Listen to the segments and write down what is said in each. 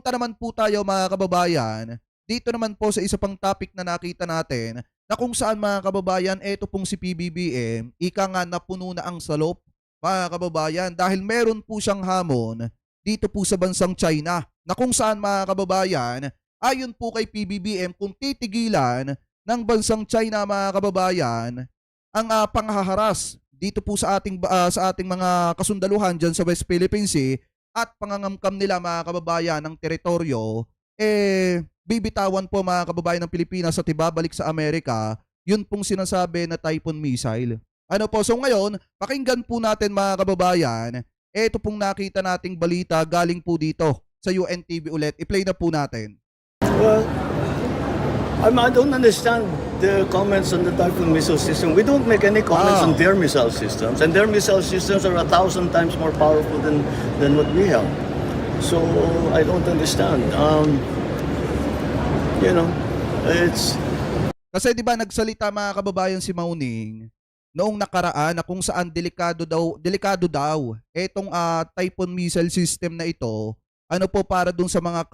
Mapunta naman po tayo mga kababayan, dito naman po sa isa pang topic na nakita natin na kung saan mga kababayan, eto pong si PBBM, ika nga napuno na ang salop mga kababayan dahil meron po siyang hamon dito po sa bansang China na kung saan mga kababayan, ayon po kay PBBM kung titigilan ng bansang China mga kababayan ang panghaharas dito po sa ating mga kasundaluhan diyan sa West Philippine Sea at pangangamkam nila mga kababayan ng teritoryo, bibitawan po mga kababayan ng Pilipinas at ibabalik sa Amerika, yun pong sinasabi na Typhoon missile. Ano po, so ngayon, pakinggan po natin mga kababayan, eto pong nakita nating balita galing po dito sa UNTV ulit. I-play na po natin. Well, I don't understand the comments on the Typhoon missile system. We don't make any comments on their missile systems, and their missile systems are 1,000 times more powerful than what we have. So I don't understand. You know, it's... Kasi di ba nagsalita mga kababayan si Mauning noong nakaraan na kung saan delikado daw etong Typhoon missile system na ito, ano po para dun sa mga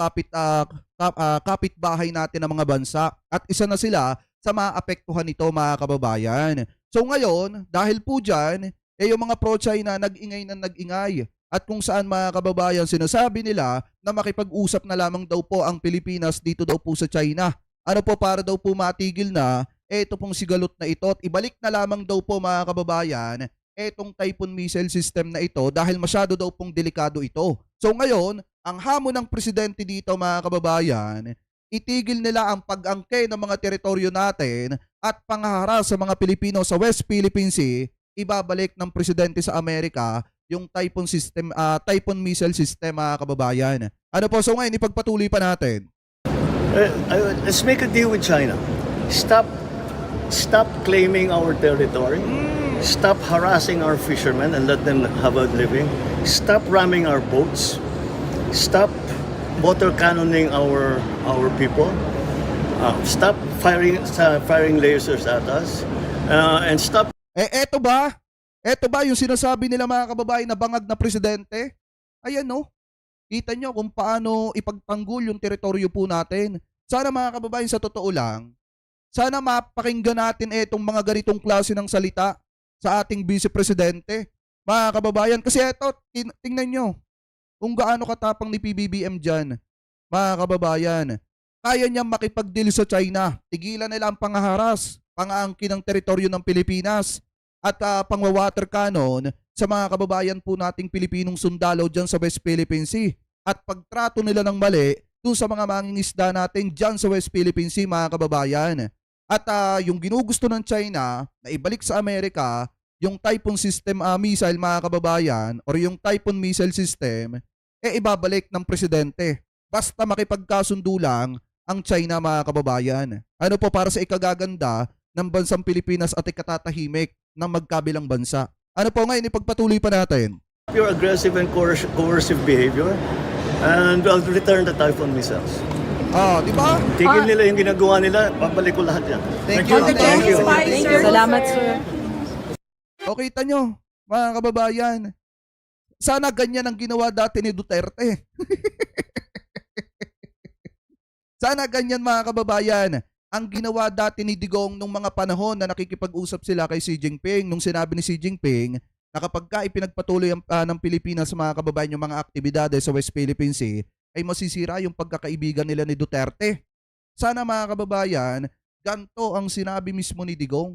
kapitbahay natin ng mga bansa at isa na sila sa maapektuhan nito mga kababayan. So ngayon, dahil po dyan, yung mga pro-China nag-ingay na nag-ingay at kung saan mga kababayan sinasabi nila na makipag-usap na lamang daw po ang Pilipinas dito daw po sa China. Ano po para daw po matigil na eto pong sigalot na ito at ibalik na lamang daw po mga kababayan etong Typhoon missile system na ito dahil masyado daw pong delikado ito. So ngayon, ang hamon ng presidente dito mga kababayan, itigil nila ang pag-angke ng mga teritoryo natin at panghaharas sa mga Pilipino sa West Philippine Sea, ibabalik ng presidente sa Amerika yung Typhoon missile system mga kababayan. Ano po, so ngayon ipagpatuloy pa natin. Let's make a deal with China. Stop claiming our territory. Stop harassing our fishermen and let them have a living. Stop ramming our boats. Stop water cannoning our people. Stop firing lasers at us. And stop. Eto ba? Eto ba yung sinasabi nila mga kababayan na bangag na presidente? Ayan no. Kita nyo kung paano ipagtanggol yung teritoryo po natin. Sana mga kababayan sa totoo lang, sana mapakinggan natin etong mga ganitong klase ng salita sa ating vice presidente. Mga kababayan, kasi eto, tingnan nyo kung gaano katapang ni PBBM dyan. Mga kababayan, kaya niyang makipag-deal sa China. Tigilan nila ang panghaharas, pangaangkin ng teritoryo ng Pilipinas at pangwawater cannon sa mga kababayan po nating Pilipinong sundalo dyan sa West Philippine Sea. At pagtrato nila ng mali doon sa mga mangingisda natin dyan sa West Philippine Sea mga kababayan. At yung ginugusto ng China na ibalik sa Amerika, yung Typhoon system missile mga kababayan or yung Typhoon missile system, ibabalik ng presidente. Basta makipagkasundo lang ang China mga kababayan. Ano po para sa ikagaganda ng bansang Pilipinas at ikatatahimik ng magkabilang bansa. Ano po ngayon ipagpatuloy pa natin? Your aggressive and coercive behavior, and I'll return the Typhoon missiles. Di ba? Tigil nila yung ginagawa nila, babalik ko lahat yan. Thank you. Thank you. Salamat, sir. O kita nyo, mga kababayan, sana ganyan ang ginawa dati ni Duterte. Sana ganyan mga kababayan ang ginawa dati ni Digong nung mga panahon na nakikipag-usap sila kay Xi Jinping, nung sinabi ni Xi Jinping na kapag ipinagpatuloy ng Pilipinas sa mga kababayan yung mga aktibidades sa West Philippine Sea, ay masisira yung pagkakaibigan nila ni Duterte. Sana mga kababayan, ganito ang sinabi mismo ni Digong.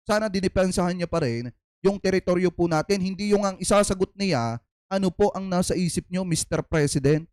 Sana dinipensahan niya pa rin yung teritoryo po natin, hindi yung ang isasagot niya, ano po ang nasa isip nyo, Mr. President?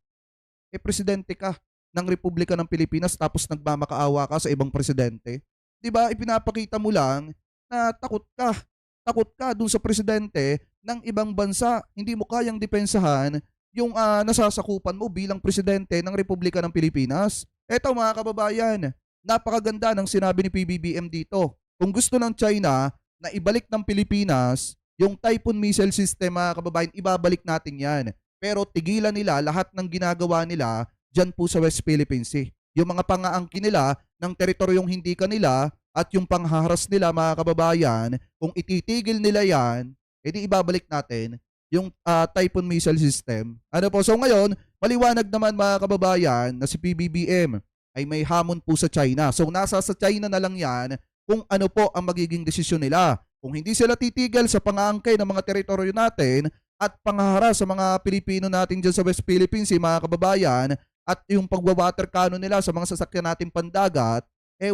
Presidente ka ng Republika ng Pilipinas tapos nagmamakaawa ka sa ibang presidente. 'Di ba? Ipinapakita mo lang na takot ka. Takot ka dun sa presidente ng ibang bansa. Hindi mo kayang depensahan yung nasasakupan mo bilang presidente ng Republika ng Pilipinas. Eto mga kababayan, napakaganda ng sinabi ni PBBM dito. Kung gusto ng China na ibalik ng Pilipinas yung Typhoon missile system mga kababayan, ibabalik natin yan. Pero tigilan nila lahat ng ginagawa nila dyan po sa West Philippine Sea. Yung mga pangaangkin nila ng teritoryong hindi kanila at yung panghaharas nila mga kababayan, kung ititigil nila yan, edi ibabalik natin yung Typhoon missile system. Ano po? So ngayon, maliwanag naman mga kababayan na si PBBM ay may hamon po sa China. So nasa sa China na lang yan kung ano po ang magiging desisyon nila. Kung hindi sila titigil sa pangaangkay ng mga teritoryo natin at pangahara sa mga Pilipino natin dyan sa West Philippines, mga kababayan, at yung pagwawater cannon nila sa mga sasakyan natin pandagat,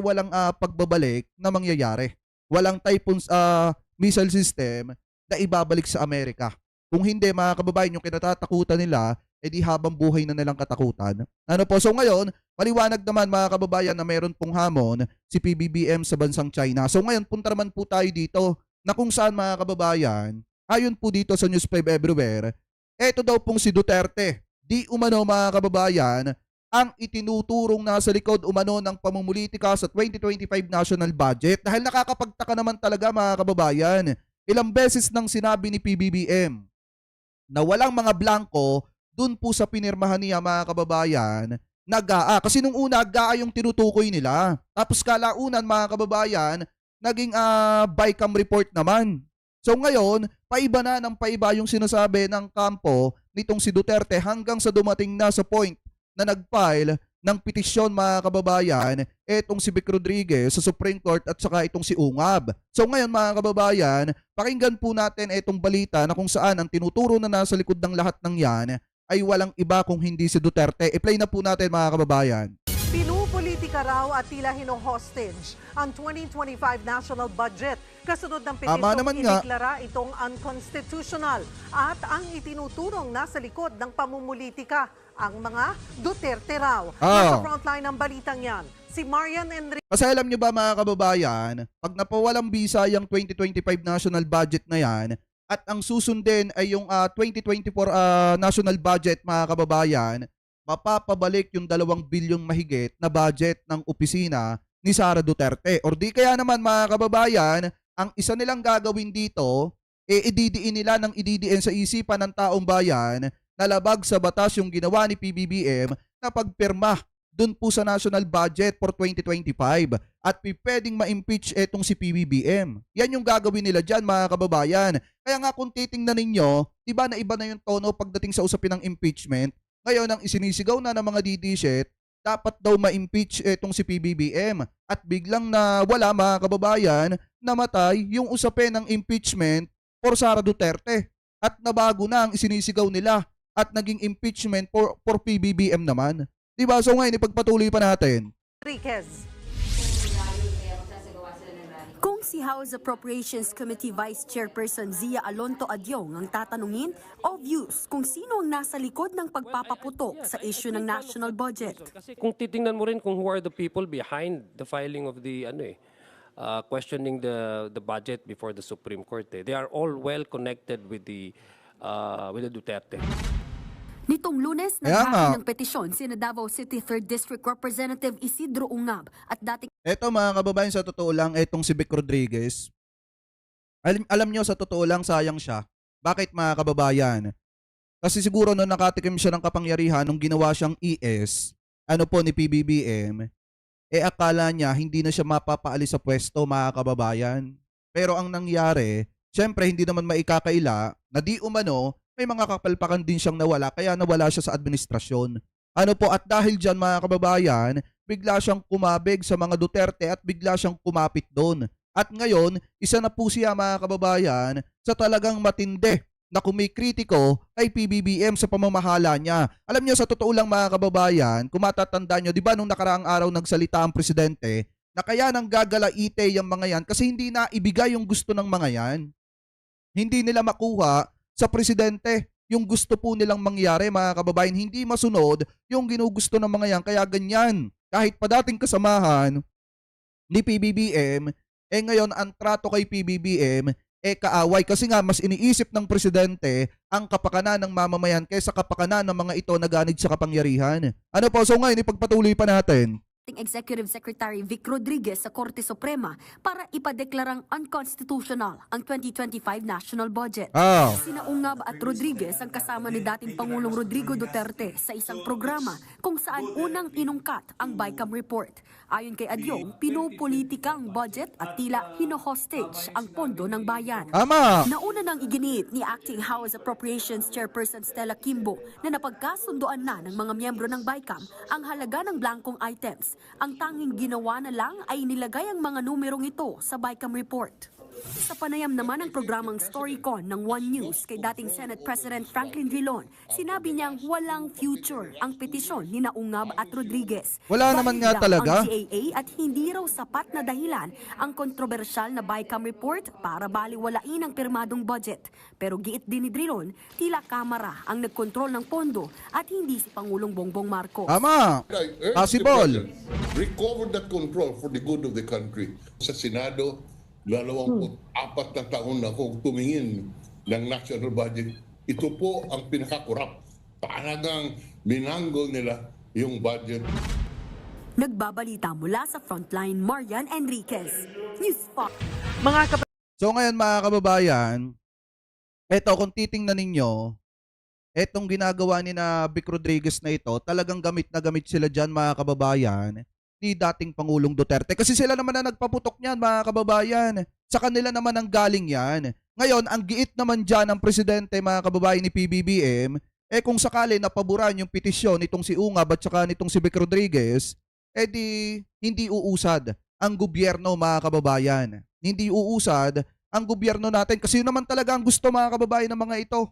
walang pagbabalik na mangyayari. Walang Typhoon missile system na ibabalik sa Amerika. Kung hindi, mga kababayan, yung kinatatakutan nila, di habang buhay na nilang katakutan. Ano po? So ngayon, maliwanag naman mga kababayan na meron pong hamon si PBBM sa bansang China. So ngayon, punta naman po tayo dito na kung saan mga kababayan, ayon po dito sa News 5 Everywhere, eto daw pong si Duterte, di umano mga kababayan, ang itinuturong nasa likod umano ng pamumulitika sa 2025 national budget. Dahil nakakapagtaka naman talaga mga kababayan, ilang beses nang sinabi ni PBBM na walang mga blanco dun po sa pinirmahan niya mga kababayan na GAA. Kasi nung una, GAA yung tinutukoy nila. Tapos kalaunan mga kababayan, naging BICAM report naman. So ngayon, paiba na ng paiba yung sinasabi ng kampo nitong si Duterte hanggang sa dumating na sa point na nag-file ng petisyon mga kababayan etong si Vic Rodriguez sa Supreme Court at saka itong si Ungab. So ngayon mga kababayan, pakinggan po natin etong balita na kung saan ang tinuturo na nasa likod ng lahat ng yan ay walang iba kung hindi si Duterte. I-play na po natin mga kababayan. Pinupolitika raw at tila hino-hostage ang 2025 national budget. Kasunod ng petisyong iniklara itong unconstitutional at ang itinuturong nasa likod ng pamumulitika ang mga Duterte raw. Nasa frontline ng balitang yan, si Marian Enrique. Kasi alam nyo ba mga kababayan, pag napawalang bisa yung 2025 national budget na yan, at ang susundin ay yung 2024 national budget mga kababayan, mapapabalik yung 2 bilyong mahigit na budget ng opisina ni Sara Duterte. Or di kaya naman mga kababayan, ang isa nilang gagawin dito, ididiin nila ng ididiin sa isipan ng taong bayan na labag sa batas yung ginawa ni PBBM na pagpirma dun po sa national budget for 2025 at pwedeng ma-impeach etong si PBBM. Yan yung gagawin nila dyan mga kababayan. Kaya nga kung titingnan ninyo, diba na iba na yung tono pagdating sa usapin ng impeachment. Ngayon, ang isinisigaw na ng mga DD-shit, dapat daw ma-impeach etong si PBBM. At biglang na wala mga kababayan, namatay yung usapin ng impeachment for Sara Duterte. At nabago na ang isinisigaw nila at naging impeachment for PBBM naman. Diba? So ngayon, ipagpatuloy pa natin. Enriquez. Kung si House Appropriations Committee Vice Chairperson Zia Alonto Adyong ang tatanungin, obvious kung sino ang nasa likod ng pagpapaputok sa issue ng national budget. Kasi kung titingnan mo rin kung who are the people behind the filing of the questioning the budget before the Supreme Court, they are all well connected with the Duterte. Nitong Lunes, naghain ng petisyon sina Davao City 3rd District Representative Isidro Ungab at dating... Eto mga kababayan, sa totoo lang, etong si Vic Rodriguez, alam nyo, sa totoo lang, sayang siya. Bakit mga kababayan? Kasi siguro nung nakatikim siya ng kapangyarihan, nung ginawa siyang ES, ni PBBM, akala niya hindi na siya mapapaalis sa pwesto mga kababayan. Pero ang nangyari, syempre hindi naman maikakaila na di umano, may mga kapalpakan din siyang nawala kaya nawala siya sa administrasyon. At dahil dyan mga kababayan, bigla siyang kumabig sa mga Duterte at bigla siyang kumapit doon. At ngayon, isa na po siya mga kababayan sa talagang matindi na kumikritiko kay PBBM sa pamamahala niya. Alam niyo, sa totoo lang mga kababayan, kung matatandaan niyo, di ba nung nakaraang araw nagsalita ang presidente na kaya nang gagalaite yung mga yan kasi hindi na ibigay yung gusto ng mga yan. Hindi nila makuha sa presidente yung gusto po nilang mangyari mga kababayan, hindi masunod yung ginugusto ng mga yan. Kaya ganyan, kahit pa dating kasamahan ni PBBM, ngayon ang trato kay PBBM, kaaway. Kasi nga mas iniisip ng presidente ang kapakanan ng mamamayan kaysa kapakanan ng mga ito na ganid sa kapangyarihan. So ngayon, ipagpatuloy pa natin. Executive Secretary Vic Rodriguez sa Korte Suprema para ipadeklarang unconstitutional ang 2025 national budget. Sina Ungab at Rodriguez ang kasama ni dating Pangulong Rodrigo Duterte sa isang programa kung saan unang inungkat ang BICAM report. Ayon kay Adyong, pinupolitika ang budget at tila hino-hostage ang pondo ng bayan. Tama. Nauna nang iginit ni Acting House Appropriations Chairperson Stella Kimbo na napagkasundoan na ng mga miyembro ng BICAM ang halaga ng blankong items. Ang tanging ginawa na lang ay nilagay ang mga numerong ito sa BICAM report. Sa panayam naman ng programang Storycon ng One News kay dating Senate President Franklin Drilon, sinabi niyang walang future ang petisyon ni Naungab at Rodriguez. Wala naman nga Valid lang talaga. Ang GAA at hindi raw sapat na dahilan ang kontrobersyal na BICAM report para baliwalain ang pirmadong budget. Pero giit din ni Drilon, tila Kamara ang nagkontrol ng pondo at hindi si Pangulong Bongbong Marcos. Tama. I urge the Possible. President, recover that control for the good of the country. Sa Senado, 24 na taon na kung tumingin ng national budget, ito po ang pinakakurap. Talagang binanggol nila yung budget. Nagbabalita mula sa Frontline, Marian Enriquez. News 5. Mga So ngayon mga kababayan, eto kung titingnan ninyo, etong ginagawa ni na Vic Rodriguez na ito, talagang gamit na gamit sila dyan mga kababayan ni dating Pangulong Duterte. Kasi sila naman na nagpaputok niyan mga kababayan. Sa kanila naman ang galing yan. Ngayon, ang giit naman dyan ng presidente mga kababayan ni PBBM, kung sakali napaboran yung petisyon nitong si Ungab at saka nitong si Vic Rodriguez, di hindi uusad ang gobyerno mga kababayan. Hindi uusad ang gobyerno natin kasi yun naman talaga ang gusto mga kababayan ng mga ito.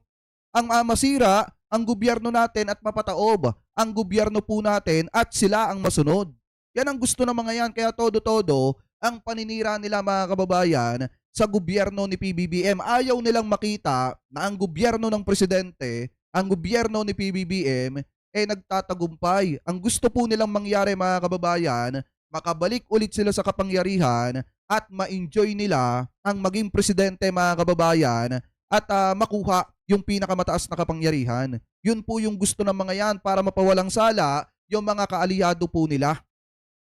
Ang masira ang gobyerno natin at mapataob ang gobyerno po natin at sila ang masunod. Yan ang gusto ng mga yan. Kaya todo-todo ang paninira nila mga kababayan sa gobyerno ni PBBM. Ayaw nilang makita na ang gobyerno ng presidente, ang gobyerno ni PBBM, nagtatagumpay. Ang gusto po nilang mangyari mga kababayan, makabalik ulit sila sa kapangyarihan at ma-enjoy nila ang maging presidente mga kababayan at makuha yung pinakamataas na kapangyarihan. Yun po yung gusto ng mga yan para mapawalang sala yung mga kaalyado po nila.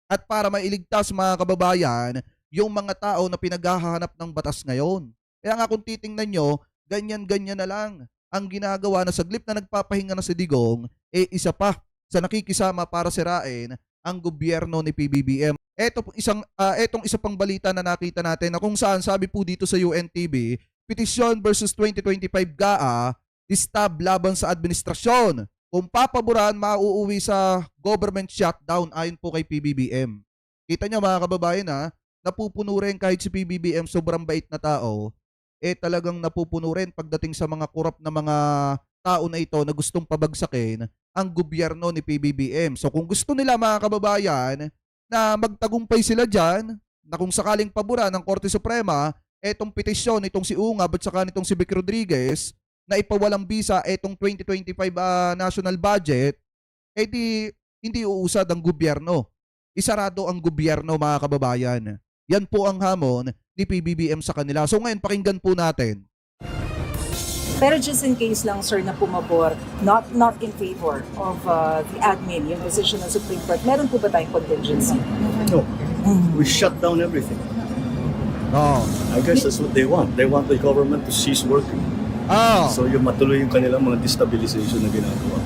At para mailigtas mga kababayan, yung mga tao na pinaghahanap ng batas ngayon. Kaya nga kung titingnan nyo, ganyan-ganyan na lang ang ginagawa na saglip na nagpapahinga na si Digong, isa pa sa nakikisama para sirain ang gobyerno ni PBBM. Etong isa pang balita na nakita natin na kung saan sabi po dito sa UNTV, Petition versus 2025 GAA, distab laban sa administrasyon. Kung papaboran, mauuwi sa government shutdown ayon po kay PBBM. Kita nyo mga kababayan napupuno rin kahit si PBBM sobrang bait na tao, talagang napupuno rin pagdating sa mga korap na mga tao na ito na gustong pabagsakin ang gobyerno ni PBBM. So kung gusto nila mga kababayan na magtagumpay sila dyan, na kung sakaling pabura ng Korte Suprema, etong petisyon itong si Ungab at saka nitong si Vic Rodriguez, na ipawalang bisa etong 2025 national budget, hindi uusad ang gobyerno. Isarado ang gobyerno mga kababayan. Yan po ang hamon ni PBBM sa kanila. So ngayon, pakinggan po natin. Pero just in case lang, sir, na pumabor, not in favor of the admin, yung decision ng Supreme Court, meron po ba tayong contingency? No, we shut down everything. Oh. I guess that's what they want. They want the government to cease working. So yung matuloy yung kanilang mga destabilization na ginagawa.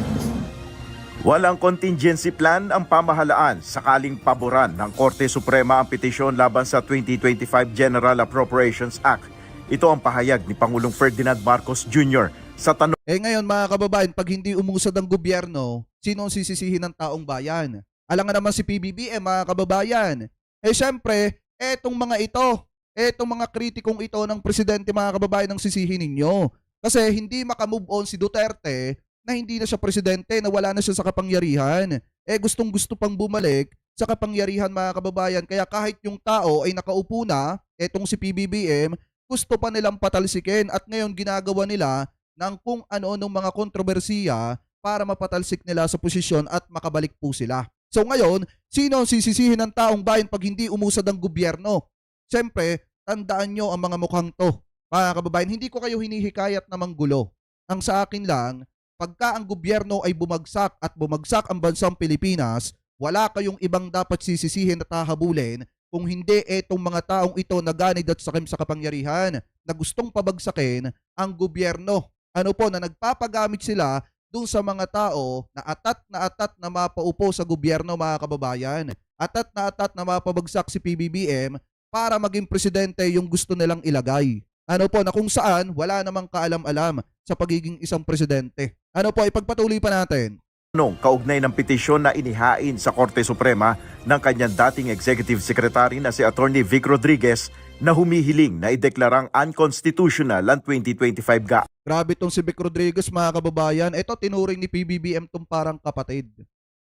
Walang contingency plan ang pamahalaan sakaling paboran ng Korte Suprema ang petisyon laban sa 2025 General Appropriations Act. Ito ang pahayag ni Pangulong Ferdinand Marcos Jr. sa tanong. Ngayon mga kababayan, pag hindi umusad ang gobyerno, sino ang sisisihin ng taong bayan? Alangan naman si PBBM mga kababayan. Syempre, etong mga kritikong ito ng presidente mga kababayan ang sisihin ninyo. Kasi hindi makamove on si Duterte na hindi na siya presidente, na wala na siya sa kapangyarihan. Gustong-gusto pang bumalik sa kapangyarihan mga kababayan. Kaya kahit yung tao ay nakaupo na, etong si PBBM, gusto pa nilang patalsikin at ngayon ginagawa nila ng kung ano-anong mga kontrobersiya para mapatalsik nila sa posisyon at makabalik po sila. So ngayon, sino ang sisisihin ng taong bayan pag hindi umusad ang gobyerno? Siyempre, tandaan nyo ang mga mukhang to. Mga kababayan, hindi ko kayo hinihikayat na manggulo. Ang sa akin lang, pagka ang gobyerno ay bumagsak at bumagsak ang bansang Pilipinas, wala kayong ibang dapat sisisihin at hahabulin kung hindi etong mga taong ito na ganid at sakim sa kapangyarihan na gustong pabagsakin ang gobyerno. Na nagpapagamit sila dun sa mga tao na atat na mapaupo sa gobyerno, mga kababayan. Atat na mapabagsak si PBBM para maging presidente yung gusto nilang ilagay. Ano po, na kung saan wala namang kaalam-alam sa pagiging isang presidente. Ano po, ipagpatuloy pa natin. Kaugnay ng petisyon na inihain sa Korte Suprema ng kanyang dating Executive Secretary na si Attorney Vic Rodriguez na humihiling na ideklarang unconstitutional ang 2025 GA. Grabe tong si Vic Rodriguez, mga kababayan. Ito, tinuring ni PBBM tong parang kapatid.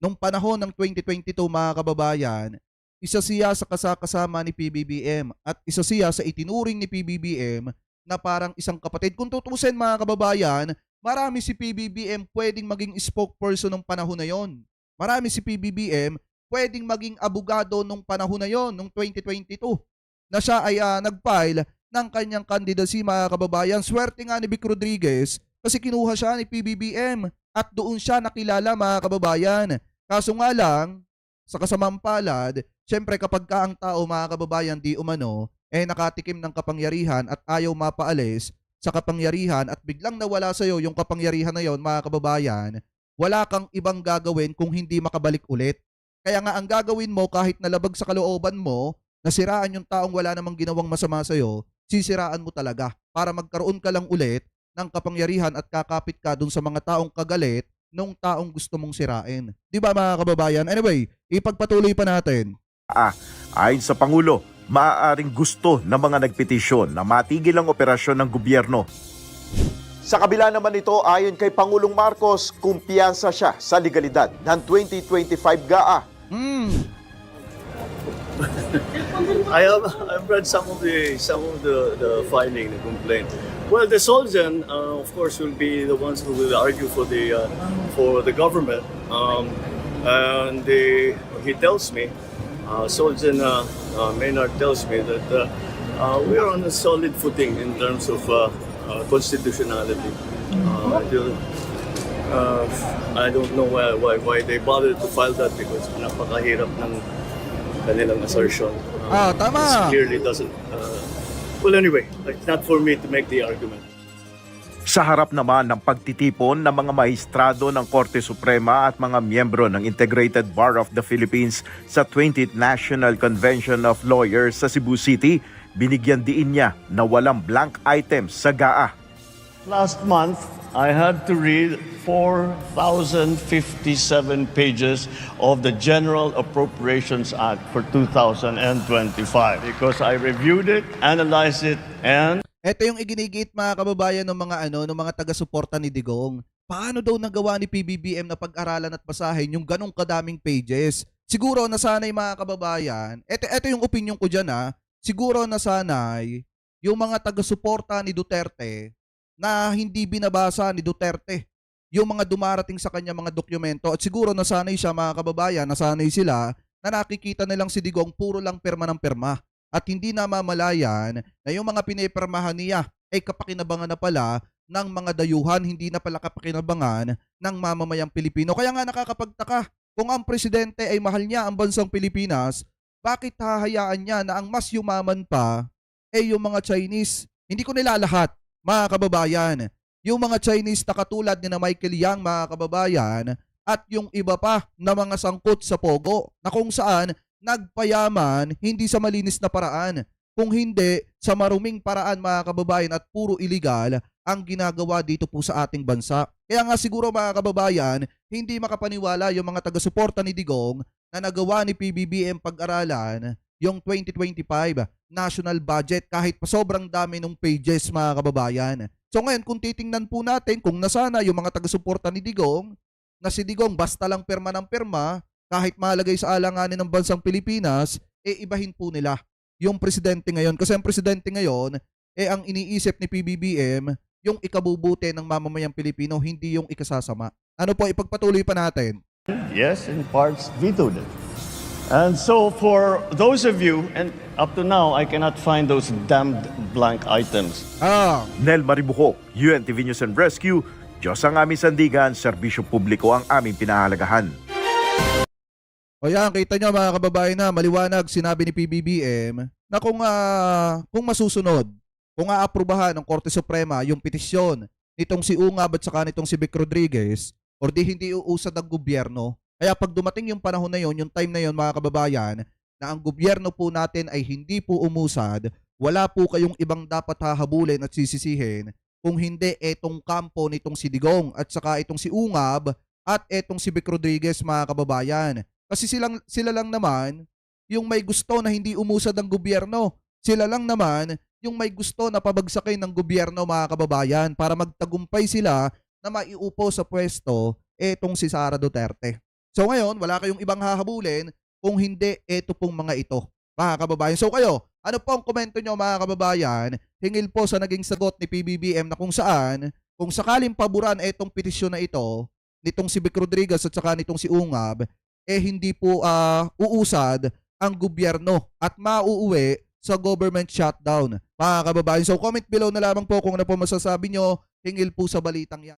Nung panahon ng 2022, mga kababayan, isa siya sa kasama ni PBBM at isa siya sa itinuring ni PBBM na parang isang kapatid. Kung tutusin, mga kababayan, marami si PBBM pwedeng maging spokesperson nung panahon na yon. Marami si PBBM pwedeng maging abogado nung panahon na yon, nung 2022, na siya ay nag-file ng kanyang candidacy, mga kababayan. Swerte nga ni Vic Rodriguez kasi kinuha siya ni PBBM at doon siya nakilala, mga kababayan. Kaso nga lang, sa kasamang palad, syempre kapag ka ang tao, mga kababayan, di umano, nakatikim ng kapangyarihan at ayaw mapaalis sa kapangyarihan at biglang nawala sa'yo yung kapangyarihan na yon, mga kababayan, wala kang ibang gagawin kung hindi makabalik ulit. Kaya nga ang gagawin mo kahit nalabag sa kalooban mo, nasiraan yung taong wala namang ginawang masama sa'yo, sisiraan mo talaga para magkaroon ka lang ulit ng kapangyarihan at kakapit ka dun sa mga taong kagalit nung taong gusto mong sirain. Di ba, mga kababayan? Anyway, ipagpatuloy pa natin. Ayon sa Pangulo, maaaring gusto ng mga nagpetisyon na matigil ang operasyon ng gobyerno. Sa kabila naman nito, ayon kay Pangulong Marcos, kumpiyansa siya sa legalidad ng 2025 GA. I've read some of the filing, the complaint. Well, the Solzhen, of course, will be the ones who will argue for the government, and he tells me, Solzhen Maynard tells me that we are on a solid footing in terms of constitutionality. I don't know why they bothered to file that because napakahirap ng kanilang assertion. Tama. This clearly doesn't. Well, anyway, it's not for me to make the argument. Sa harap naman ng pagtitipon ng mga maestrado ng Korte Suprema at mga miyembro ng Integrated Bar of the Philippines sa 20th National Convention of Lawyers sa Cebu City, binigyan diin niya na walang blank items sa GAA. Last month, I had to read 4,057 pages of the General Appropriations Act for 2025 because I reviewed it, analyzed it, and Ito yung iginigit, mga kababayan, ng mga taga-suporta ni Digong. Paano daw nagawa ni PBBM na pag-aralan at basahin yung ganong kadaming pages? Siguro nasanay, mga kababayan, ito yung opinion ko dyan, siguro nasanay yung mga taga-suporta ni Duterte na hindi binabasa ni Duterte yung mga dumarating sa kanya mga dokumento, at siguro nasanay siya, mga kababayan, nasanay sila na nakikita nilang si Digong puro lang perma ng perma. At hindi namamalayan na yung mga pinipirmahan niya ay kapakinabangan na pala ng mga dayuhan, hindi na pala kapakinabangan ng mamamayang Pilipino. Kaya nga nakakapagtaka, kung ang presidente ay mahal niya ang bansang Pilipinas, bakit hahayaan niya na ang mas yumaman pa ay yung mga Chinese? Hindi ko nilalahat, mga kababayan. Yung mga Chinese na katulad ni na Michael Yang, mga kababayan, at yung iba pa na mga sangkot sa Pogo, na kung saan nagpayaman hindi sa malinis na paraan, kung hindi sa maruming paraan, mga kababayan, at puro illegal ang ginagawa dito po sa ating bansa. Kaya nga siguro, mga kababayan, hindi makapaniwala yung mga taga-suporta ni Digong na nagawa ni PBBM pag-aralan yung 2025 national budget kahit pa sobrang dami ng pages, mga kababayan. So ngayon, kung titingnan po natin kung nasana yung mga taga-suporta ni Digong, na si Digong basta lang perma ng perma, kahit malagay sa alanganin ng bansang Pilipinas, ibahin po nila yung presidente ngayon. Kasi ang presidente ngayon, ang iniisip ni PBBM, yung ikabubuti ng mamamayang Pilipino, hindi yung ikasasama. Ano po, ipagpatuloy pa natin. yes, in parts vetoed it. And so for those of you, and up to now, I cannot find those damned blank items. Nel Maribuko, UNTV News and Rescue, Diyos ang aming sandigan, serbisyo publiko ang aming pinahalagahan. O yan, kita nyo, mga kababayan, na maliwanag sinabi ni PBBM na kung masusunod, kung aaprubahan ng Korte Suprema yung petisyon nitong si Ungab at saka nitong si Vic Rodriguez, or di hindi uusad ang gobyerno. Kaya pag dumating yung panahon na yon, yung time na yon mga kababayan, na ang gobyerno po natin ay hindi po umusad, wala po kayong ibang dapat hahabulin at sisisihin kung hindi etong kampo nitong si Digong at saka itong si Ungab at etong si Vic Rodriguez mga kababayan. Kasi sila lang naman yung may gusto na hindi umusad ang gobyerno. Sila lang naman yung may gusto na pabagsakin ng gobyerno mga kababayan para magtagumpay sila na maiupo sa pwesto etong si Sara Duterte. So ngayon, wala kayong ibang hahabulin kung hindi eto pong mga ito, mga kababayan. So kayo, ano po ang komento nyo mga kababayan? Hingil po sa naging sagot ni PBBM na kung saan, kung sakaling paboran etong petisyon na ito, nitong si Vic Rodriguez at saka nitong si Ungab, hindi po uusad ang gobyerno at mauuwi sa government shutdown, mga kababayan. So comment below na lamang po kung ano po masasabi nyo, hingil po sa balitang yan.